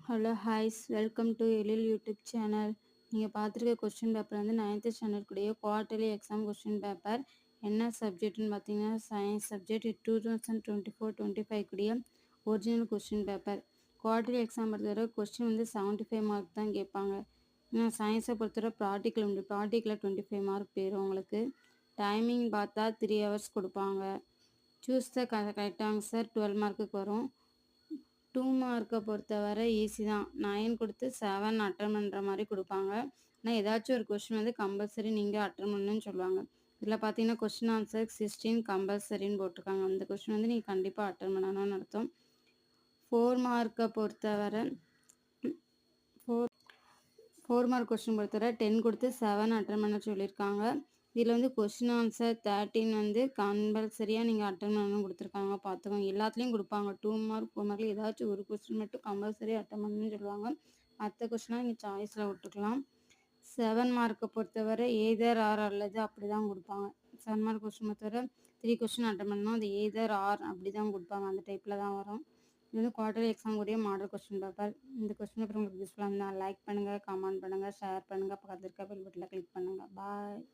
Hello hi's welcome to Ezhil YouTube channel. நீங்கள் பார்த்துருக்க question paper வந்து 9th ஸ்டாண்டர்ட் கூடிய குவார்ட்டர்லி எக்ஸாம் கொஸ்டின் பேப்பர். என்ன சப்ஜெக்ட்னு பார்த்தீங்கன்னா சயின்ஸ் சப்ஜெக்ட் 2024-25 கூடிய original question paper. Quarterly exam பொறுத்தவரை கொஸ்டின் வந்து 75 மார்க் தான் கேட்பாங்க. சயின்ஸை பொறுத்தவரை ப்ராக்டிக்கல் உண்டு. ப்ராக்டிக்கலில் 25 மார்க் போயிடும் உங்களுக்கு. டைமிங் பார்த்தா 3 hours கொடுப்பாங்க. சூஸ் த கரெக்ட் ஆன்சர் 12 மார்க்குக்கு வரும். 2 மார்க்கை பொறுத்தவரை ஈஸி தான். 9 கொடுத்து 7 அட்டன் பண்ணுற மாதிரி கொடுப்பாங்க. ஆனால் ஏதாச்சும் ஒரு கொஸ்டின் வந்து கம்பல்சரி நீங்கள் அட்டன் பண்ணணும்னு சொல்லுவாங்க. இதில் பார்த்தீங்கன்னா கொஸ்டின் ஆன்சர் 16 கம்பல்சரின்னு போட்டிருக்காங்க. அந்த கொஸ்டின் வந்து நீங்கள் கண்டிப்பாக அட்டன் பண்ணணும்னு அர்த்தம். 4 மார்க்கை பொறுத்தவரை 4 மார்க் கொஸ்டின் பொறுத்தவரை 10 கொடுத்து 7 அட்டன் பண்ண சொல்லியிருக்காங்க. இதில் வந்து கொஸ்டின் ஆன்சர் 13 வந்து கம்பல்சரியாக நீங்கள் அட்டன் பண்ணணும் கொடுத்துருக்காங்க. பார்த்துக்கோங்க, எல்லாத்துலேயும் கொடுப்பாங்க. 2 மார்க் 4 மார்க்கில் ஏதாச்சும் ஒரு கொஸ்டின் மட்டும் கம்பல்சரி அட்டன் பண்ணணும்னு சொல்லுவாங்க. மற்ற கொஸ்டினாக நீங்கள் சாய்ஸில் விட்டுக்கலாம். 7 மார்க்கை பொறுத்தவரை எய்தர் ஆர் அல்லது அப்படி தான் கொடுப்பாங்க. 7 மார்க் கொஸ்டின் பொறுத்தவரை 3 கொஸ்டின் அட்டன் பண்ணணும். அது எய்தர் ஆர் அப்படி தான் கொடுப்பாங்க. அந்த டைப்பில் தான் வரும். இது வந்து குவார்ட்டர்லி எக்ஸாம் கூடிய மாடல் கொஸ்டின் பேப்பர். இந்த கொஸ்டின் பேப்பர் உங்களுக்கு யூஸ்ஃபுல்லாக இருந்தால் லைக் பண்ணுங்கள், கமெண்ட் பண்ணுங்கள், ஷேர் பண்ணுங்கள், பக்கத்தில் இருக்க பெல் பட்டனில் கிளிக் பண்ணுங்கள். பாய்.